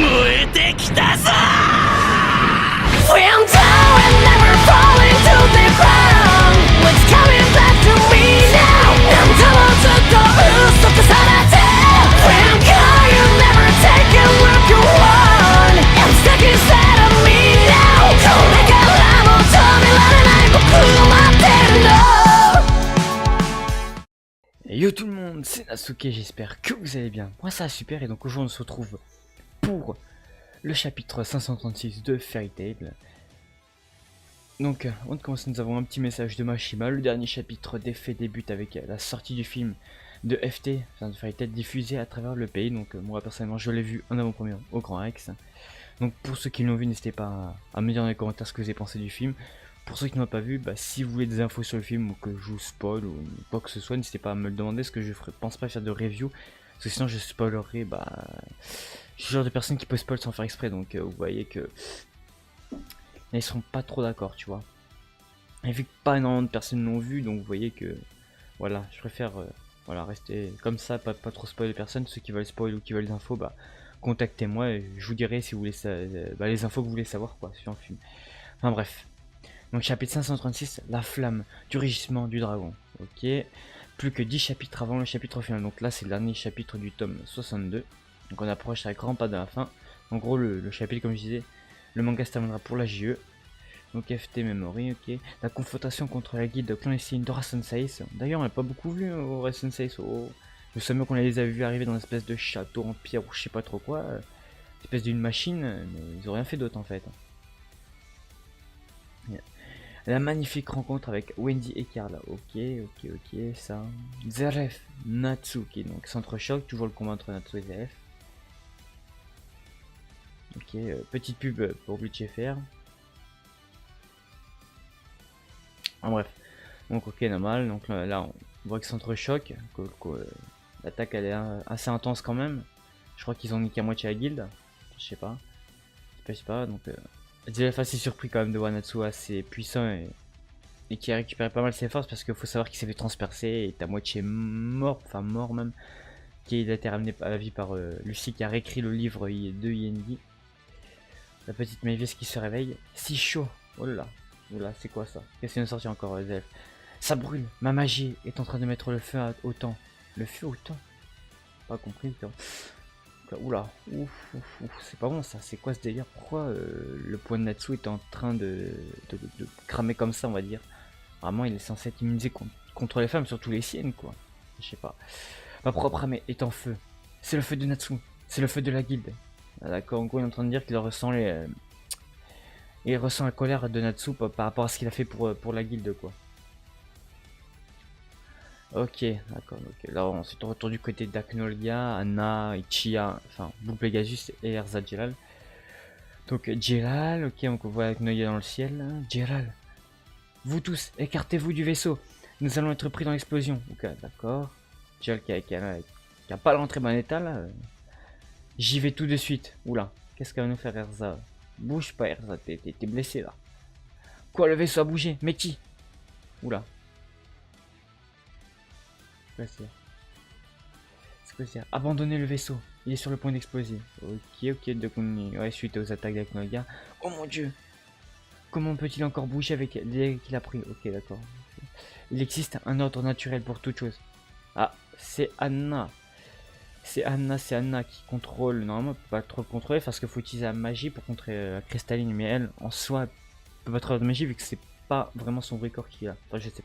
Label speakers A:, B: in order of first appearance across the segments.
A: 燃えてきたぞ Swim down and never falling to the ground What's coming back to me now 何度もずっと嘘重ねて From God you never take a look around I'm stuck inside of me now これからも止められない僕を待ってるの
B: Yo tout le monde, c'est Nasuke, j'espère que vous allez bien. Moi ça va super et donc aujourd'hui on se retrouve pour le chapitre 536 de Fairy Tail. Donc avant de commencer nous avons un petit message de Mashima. Le dernier chapitre d'effet débute avec la sortie du film de FT, enfin de Fairy Tail diffusé à travers le pays. Donc moi personnellement je l'ai vu en avant-première au Grand Rex. Donc pour ceux qui l'ont vu n'hésitez pas à me dire dans les commentaires ce que vous avez pensé du film. Pour ceux qui n'ont pas vu, bah, si vous voulez des infos sur le film ou que je vous spoil ou quoi que ce soit, n'hésitez pas à me le demander, parce que je pense pas faire de review, parce que sinon je spoilerai, bah... Je suis le genre de personne qui peut spoil sans faire exprès, donc vous voyez que... Ils seront pas trop d'accord, tu vois. Et vu que pas énormément de personnes l'ont vu, donc vous voyez que... Voilà, je préfère voilà, rester comme ça, pas trop spoiler personne. Ceux qui veulent spoil ou qui veulent des infos, bah... Contactez-moi et je vous dirai si vous voulez les infos que vous voulez savoir, quoi, sur le film. Enfin bref. Donc chapitre 536, la flamme du rugissement du dragon. Ok. Plus que 10 chapitres avant le chapitre final. Donc là c'est le dernier chapitre du tome 62. Donc on approche à grands pas de la fin. En gros le chapitre comme je disais, le manga se terminera pour la JE. Donc FT Memory, ok. La confrontation contre la guilde clandestine d'Ora Sensei. D'ailleurs on n'a pas beaucoup vu Ora Sensei. Je sais mieux qu'on les a vus arriver dans une espèce de château en pierre ou je sais pas trop quoi. Une espèce d'une machine, mais ils ont rien fait d'autre en fait. La magnifique rencontre avec Wendy et Carla. Ok, ça. Zeref, Natsuki, donc s'entrechoque, toujours le combat entre Natsu et Zeref. Ok, petite pub pour Butcher. Bref, donc ok, normal. Donc là, on voit qu'ils s'entrechoquent. L'attaque elle est assez intense quand même. Je crois qu'ils ont niqué à moitié la guilde. Je sais pas. Donc. Zeref assez surpris quand même de voir Natsu assez puissant et qui a récupéré pas mal ses forces parce qu'il faut savoir qu'il s'est fait transpercer et est à moitié mort, enfin mort même, qui a été ramené à la vie par Lucie qui a réécrit le livre de Yendi. La petite Mavis qui se réveille, si chaud, oh là là, c'est quoi ça? Qu'est-ce qu'il nous sorti encore Zeref? Ça brûle, ma magie est en train de mettre le feu au temps. Le feu au temps? Pas compris quoi. Oula, c'est pas bon ça, c'est quoi ce délire? Pourquoi le point de Natsu est en train de cramer comme ça on va dire? Vraiment il est censé être immunisé contre les femmes, surtout les siennes quoi. Je sais pas. Ma propre âme est en feu. C'est le feu de Natsu, c'est le feu de la guilde. Ah, d'accord, en gros il est en train de dire qu'il ressent il ressent la colère de Natsu par rapport à ce qu'il a fait pour la guilde quoi. Ok, d'accord, ok. Là ensuite on retourne du côté d'Aknolga, Anna, Ichiya, enfin Blue Pegasus et Erza Jelal. Donc Jelal, ok, on voit Aknolga dans le ciel. Jelal, vous tous, écartez-vous du vaisseau. Nous allons être pris dans l'explosion. Ok, d'accord. Jelal qui a pas l'entrée bon état là. J'y vais tout de suite. Oula, qu'est-ce qu'elle va nous faire Erza? Bouge pas Erza, t'es blessé là. Quoi, le vaisseau a bougé? Mais qui? Oula. C'est quoi ça? Abandonner le vaisseau, il est sur le point d'exploser. Ok, donc ouais, suite aux attaques d'Aknolga. Oh mon dieu! Comment peut-il encore bouger avec l'air qu'il a pris? Ok, d'accord. Il existe un ordre naturel pour toute chose. Ah, c'est Anna. C'est Anna qui contrôle. Normalement, elle peut pas trop le contrôler parce qu'il faut utiliser la magie pour contrer la cristalline. Mais elle, en soi, elle peut pas travailler de magie vu que c'est pas vraiment son vrai corps qui a. Enfin, je sais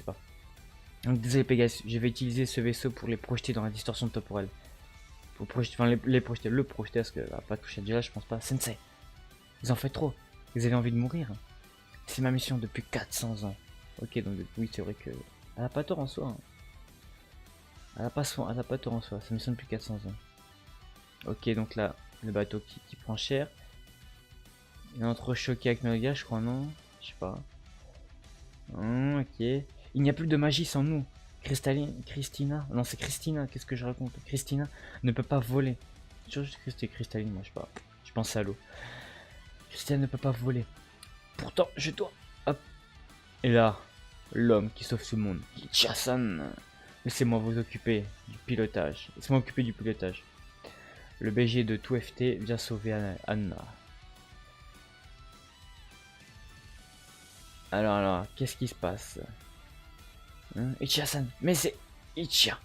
B: pas. Donc désolé Pegasus, je vais utiliser ce vaisseau pour les projeter dans la distorsion temporelle. Pour projeter, enfin le projeter parce que va pas toucher déjà, je pense pas. Sensei, vous en faites trop. Vous avez envie de mourir. C'est ma mission depuis 400 ans. Ok, donc oui c'est vrai que elle a pas tort en soi. Elle a pas tort en soi. Sa mission depuis 400 ans. Ok, donc là le bateau qui prend cher. Il est entrechoqué avec nos gars, je crois non. Je sais pas. Ok. Il n'y a plus de magie sans nous. Christina, non c'est Christina, qu'est-ce que je raconte? Christina ne peut pas voler. Je que c'était Cristalline, moi je sais pas. Je pensais à l'eau. Christina ne peut pas voler. Pourtant, je dois. Hop. Et là, l'homme qui sauve ce monde. Ichiya-san. Laissez-moi vous occuper du pilotage. Laissez-moi occuper du pilotage. Le BG de tout FT vient sauver Anna. Alors, qu'est-ce qui se passe? Ichiya-san, mais c'est Ichiya.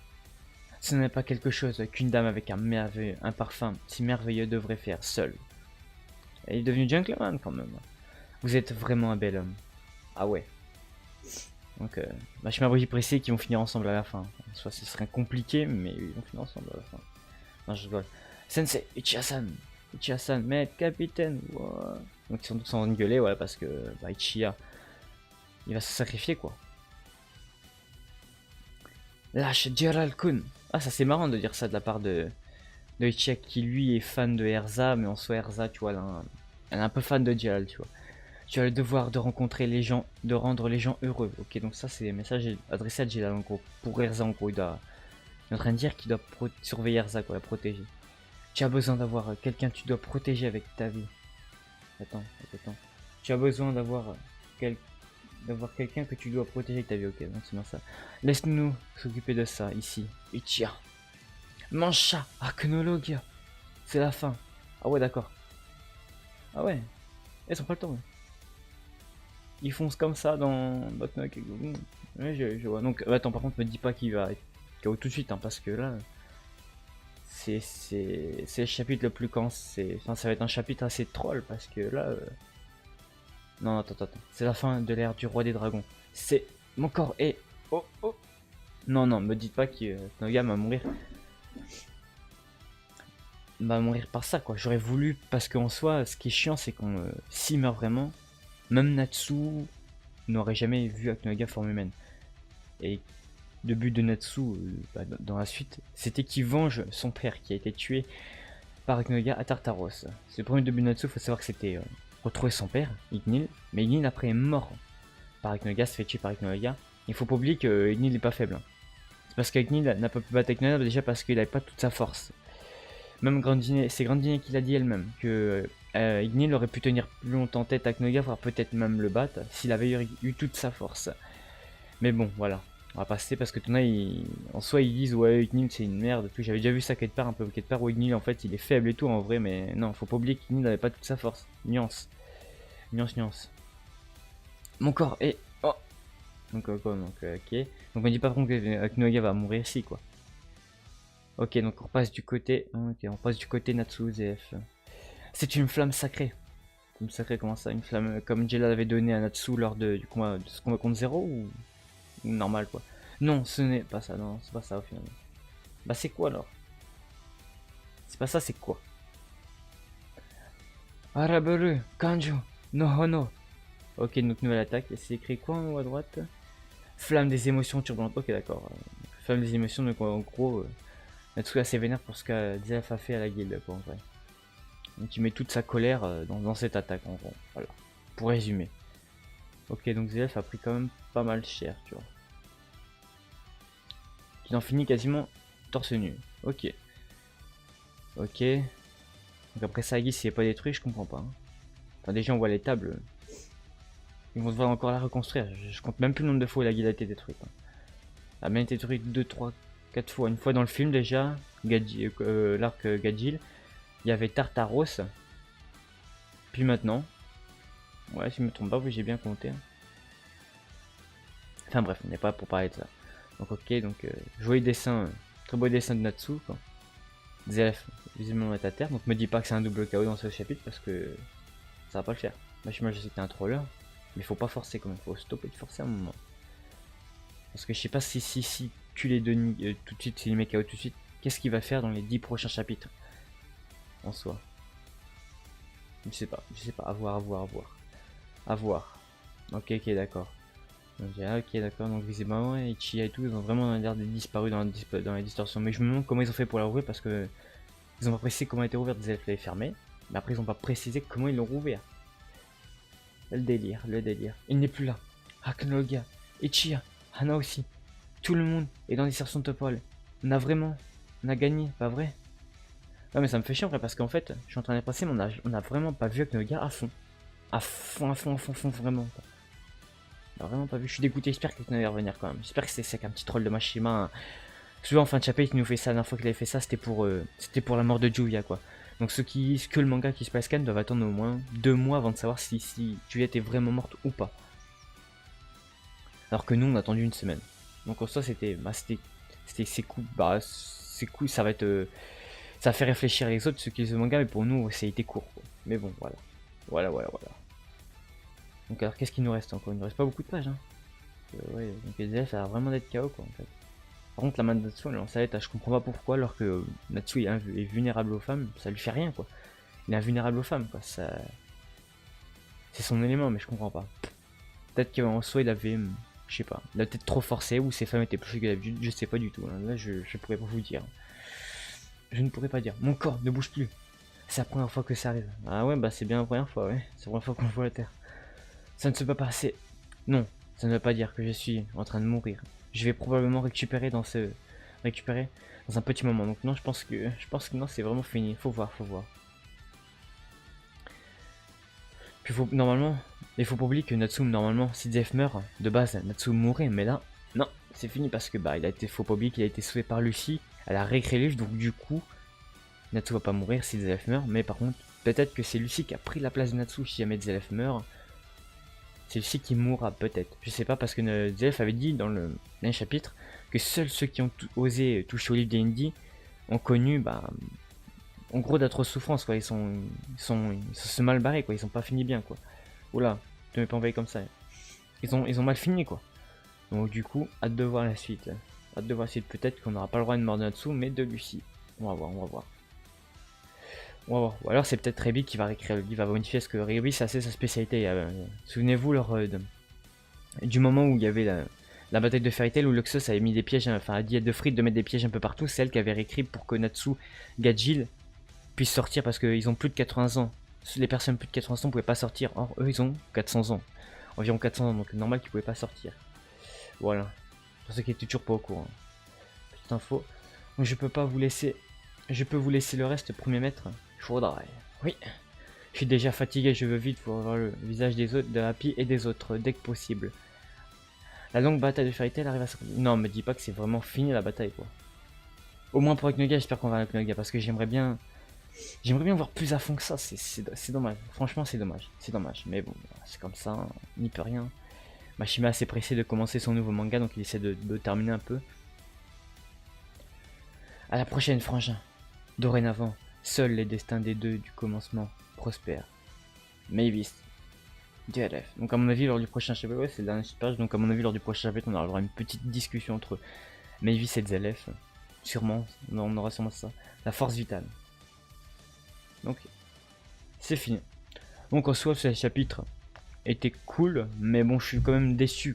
B: Ce n'est pas quelque chose qu'une dame avec un parfum si merveilleux devrait faire seule. Elle est devenue gentleman quand même. Vous êtes vraiment un bel homme. Ah ouais. Donc, je m'abris pressé qu'ils vont finir ensemble à la fin. Soit ce serait compliqué, mais ils vont finir ensemble à la fin. Non, je rigole. Sensei, Ichiya-san. Ichiya-san, maître, capitaine. Wow. Donc ils sont tous en train de gueuler, ouais, parce que Ichiya, il va se sacrifier, quoi. Lâche Gerald-kun. Ah, ça c'est marrant de dire ça de la part de Ichiya qui lui est fan de Erza, mais en soi Erza, tu vois, elle est un peu fan de Gerald, tu vois. Tu as le devoir de rencontrer les gens, de rendre les gens heureux. Ok, donc ça c'est des messages adressés à Gerald en gros. Pour Erza en gros, il est en train de dire qu'il doit surveiller Erza, quoi, la protéger. Tu as besoin d'avoir quelqu'un que tu dois protéger avec ta vie. Attends. Tu as besoin d'avoir quelqu'un que tu dois protéger avec ta vie, ok, donc c'est bien ça. Laisse-nous s'occuper de ça, ici. Ichiya. Mancha, Aknologia. C'est la fin. Ah ouais, d'accord. Ah ouais. Ils ont pas le temps. Ouais. Ils foncent comme ça dans Batman. Ouais, je vois. Donc, attends, par contre, me dis pas qu'il va être KO tout de suite, hein, parce que là... C'est le chapitre le plus enfin, ça va être un chapitre assez troll, parce que là... Non, attends. C'est la fin de l'ère du roi des dragons. C'est... Mon corps est... Oh. Non, me dites pas que Noga va mourir. Va mourir par ça, quoi. J'aurais voulu... Parce qu'en soi, ce qui est chiant, c'est qu'on... s'il meurt vraiment, même Natsu n'aurait jamais vu Akinoga forme humaine. Et le but de Natsu, dans la suite, c'était qu'il venge son père qui a été tué par Akinoga à Tartaros. C'est le premier but de Natsu, faut savoir que c'était... retrouver son père, Ignil, mais Ignil après est mort par Akinoga, se fait tuer par Akinoga. Il faut pas oublier que Ignil n'est pas faible. C'est parce qu'Ignil n'a pas pu battre Akinoga déjà parce qu'il n'avait pas toute sa force. Même c'est Grandine qui l'a dit elle-même, que Ignil aurait pu tenir plus longtemps tête à Akinoga, voire peut-être même le battre, s'il avait eu toute sa force. Mais bon, voilà. On va passer parce que en soi ils disent ouais Ignil c'est une merde, tout. J'avais déjà vu ça quelque part, un peu quelque part où Ignil en fait il est faible et tout en vrai, mais non, faut pas oublier qu'Ignil n'avait pas toute sa force. Nuance. Mon corps est... Oh. Donc ok. Donc on dit pas que Akinoga va mourir ici quoi. Ok, donc on passe du côté... Ok, on passe du côté Natsu ZF. C'est une flamme sacrée. Une sacrée, comment ça? Une flamme comme Jella avait donné à Natsu lors du combat, de ce combat contre Zero ou normal quoi? Non, ce n'est pas ça, non, c'est pas ça au final. Bah c'est quoi alors? C'est pas ça, c'est quoi? Araburu, Kanjo, no Hono. Ok, donc nouvelle attaque. Et c'est écrit quoi en haut à droite? Flamme des émotions turbulentes. Ok, d'accord. Flamme des émotions, donc en gros, Natsu est assez vénère pour ce qu'a Zelf a fait à la guilde, quoi, en vrai. Donc il met toute sa colère dans cette attaque, en gros. Voilà. Pour résumer. Ok, donc Zelf a pris quand même pas mal cher, tu vois. Il en finit quasiment torse nu. Ok. Donc après ça, Guy, s'il n'est pas détruit, je comprends pas. Hein. Enfin, déjà, on voit les tables. Ils vont devoir encore la reconstruire. Je compte même plus le nombre de fois où la guilde a été détruite. Hein. Elle a même été détruite 2, 3, 4 fois. Une fois dans le film déjà, l'arc Gadjil. Il y avait Tartaros. Puis maintenant. Ouais, si je me trompe pas, oui, j'ai bien compté. Hein. Enfin bref, on n'est pas pour parler de ça. Donc ok, donc joli dessin, très beau dessin de Natsu. Quoi. ZF, visiblement est à terre. Donc me dis pas que c'est un double KO dans ce chapitre parce que ça va pas le faire. Moi je sais que t'es un troller. Mais faut pas forcer quand même, faut stopper de forcer un moment. Parce que je sais pas si tu les donnes tout de suite, si les met KO tout de suite, qu'est-ce qu'il va faire dans les 10 prochains chapitres en soi. Je sais pas, à voir. À voir. Ok, d'accord. Ok, d'accord, donc visiblement, Ichiya et tout, ils ont vraiment l'air de disparu dans les distorsions. Mais je me demande comment ils ont fait pour la rouvrir parce que ils ont pas précisé comment elle était ouverte, ils l'avaient fermée. Mais après, ils ont pas précisé comment ils l'ont rouvert. Le délire. Il n'est plus là. Aknologia, Ichiya, Hana aussi. Tout le monde est dans les distorsions topales. On a gagné, pas vrai? Ouais, mais ça me fait chiant, après, parce qu'en fait, je suis en train de passer, mais on a vraiment pas vu Aknologia à fond. À fond, vraiment. On a vraiment pas vu. Je suis dégoûté, j'espère que Aknologia va revenir quand même. J'espère que c'est qu'un petit troll de Mashima. Souvent en fin de chapitre, il nous fait ça. La dernière fois qu'il avait fait ça, c'était pour la mort de Julia, quoi. Donc ceux qui lisent que le manga qui se passe doivent attendre au moins 2 mois avant de savoir si Juliette est vraiment morte ou pas. Alors que nous, on a attendu une semaine. Donc en soi, c'est cool. Bah, c'est cool, ça va faire réfléchir les autres, ceux qui lisent le manga, mais pour nous, ça a été court, quoi. Mais bon, voilà. Voilà. Donc alors, qu'est-ce qu'il nous reste encore? Il nous reste pas beaucoup de pages, hein. Ouais, donc les élèves, ça a l'air vraiment d'être KO, quoi, en fait. Par contre, la main de Natsu, elle est en salette, je comprends pas pourquoi, alors que Natsu est vulnérable aux femmes, ça lui fait rien, quoi. Il est invulnérable aux femmes, quoi. Ça... C'est son élément, mais je comprends pas. Peut-être qu'en soi, il avait... Je sais pas. Il a peut-être trop forcé, ou ses femmes étaient plus que d'habitude, je sais pas du tout. Hein. Là, je pourrais pas vous dire. Je ne pourrais pas dire. Mon corps ne bouge plus. C'est la première fois que ça arrive. Ah ouais, bah c'est bien la première fois, ouais. C'est la première fois qu'on voit la Terre. Ça ne se peut pas, c'est... Non, ça ne veut pas dire que je suis en train de mourir. Je vais probablement récupérer dans un petit moment. Donc non, je pense que non, c'est vraiment fini. Faut voir. Puis normalement, il faut pas oublier que Natsu, normalement, si Zef meurt, de base, Natsu mourrait, mais là, non, c'est fini parce que bah, faut pas oublier qu'il a été sauvé par Lucy. Elle a réécrit le livre, donc du coup, Natsu va pas mourir si Zef meurt, mais par contre, peut-être que c'est Lucy qui a pris la place de Natsu si jamais Zef meurt. C'est Lucy qui mourra, peut-être. Je sais pas, parce que Zef avait dit dans le chapitre que seuls ceux qui ont osé toucher au livre des Indies ont connu, bah, en gros, d'atroces souffrances, quoi. Ils sont mal barrés, quoi. Ils sont pas finis bien, quoi. Oula, tu m'es pas envoyé comme ça. Ils ont mal fini, quoi. Donc du coup, hâte de voir la suite. Hâte de voir la suite. Peut-être qu'on n'aura pas le droit de mort de Natsu, mais de Lucy. On va voir. Ou alors c'est peut-être Rebi qui va réécrire le livre, va modifier, parce que Rebi, c'est assez sa spécialité. Souvenez-vous du moment où il y avait la bataille de Fairy Tail, où Luxus avait mis des pièges, enfin a dit à De Fried de mettre des pièges un peu partout. C'est elle qui avait réécrit pour que Natsu, Gajil puissent sortir, parce qu'ils ont plus de 80 ans. Les personnes plus de 80 ans ne pouvaient pas sortir. Or, eux, ils ont 400 ans. Environ 400 ans, donc normal qu'ils pouvaient pas sortir. Voilà. Pour ceux qui étaient toujours pas au courant. Petite info. Donc je peux pas vous laisser... Je peux vous laisser le reste, premier maître. Il faudra. Oui. Je suis déjà fatigué, je veux vite voir le visage des autres, de Happy et des autres, dès que possible. La longue bataille de Fairy Tail arrive à se... Non, me dis pas que c'est vraiment fini la bataille, quoi. Au moins pour Aknoga, j'espère qu'on va à Aknoga, parce que j'aimerais bien voir plus à fond que ça, c'est dommage. Franchement, c'est dommage. Mais bon, c'est comme ça, on n'y peut rien. Mashima est assez pressé de commencer son nouveau manga, donc il essaie de terminer un peu. À la prochaine, frangin. Dorénavant, seuls les destins des deux du commencement prospèrent. Mavis. DLF. Donc à mon avis, lors du prochain chapitre, ouais, c'est le dernier page, donc à mon avis, lors du prochain chapitre, on aura une petite discussion entre Mavis et DLF. Sûrement, on aura sûrement ça. La force vitale. Donc, c'est fini. Donc en soi, ce chapitre était cool, mais bon, je suis quand même déçu,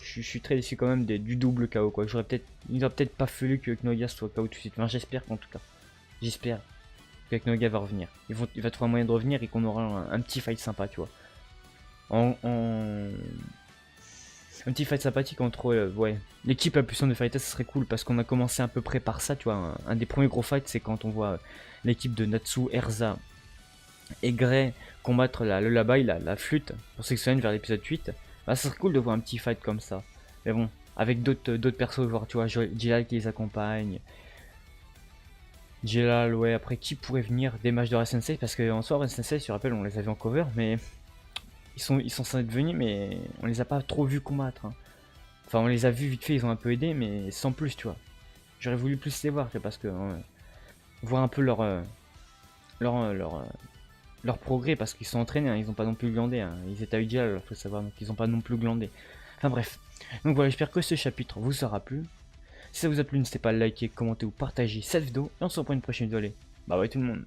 B: je suis très déçu quand même du double KO, quoi. Il aurait peut-être pas fallu que Aknoga soit KO tout de suite. Enfin, j'espère qu'en tout cas. J'espère qu'Aknoga va revenir. Il va trouver un moyen de revenir et qu'on aura un petit fight sympa, tu vois. Un petit fight sympathique entre ouais, l'équipe la puissante de Fairy Tail, ça serait cool parce qu'on a commencé à peu près par ça, tu vois. Un des premiers gros fights, c'est quand on voit l'équipe de Natsu, Erza et Grey combattre le Lullaby, la flûte, pour s'exciter vers l'épisode 8. Bah, ça serait cool de voir un petit fight comme ça. Mais bon, avec d'autres persos, genre, tu vois, Jilal qui les accompagne. Jilal, ouais, après qui pourrait venir des matchs de Ray Sensei, parce qu'en soi, Ray Sensei, je te rappelle, on les avait en cover, mais ils sont censés être venus, mais on les a pas trop vus combattre. Hein. Enfin, on les a vus vite fait, ils ont un peu aidé, mais sans plus, tu vois. J'aurais voulu plus les voir, parce que voir un peu leur progrès, parce qu'ils sont entraînés, hein, ils ont pas non plus glandé, hein. Ils étaient à Udial, faut savoir, donc ils ont pas non plus glandé. Enfin bref, donc voilà, j'espère que ce chapitre vous aura plu. Si ça vous a plu, n'hésitez pas à liker, commenter ou partager cette vidéo, et on se reprend une prochaine vidéo. Allez, bye bye tout le monde.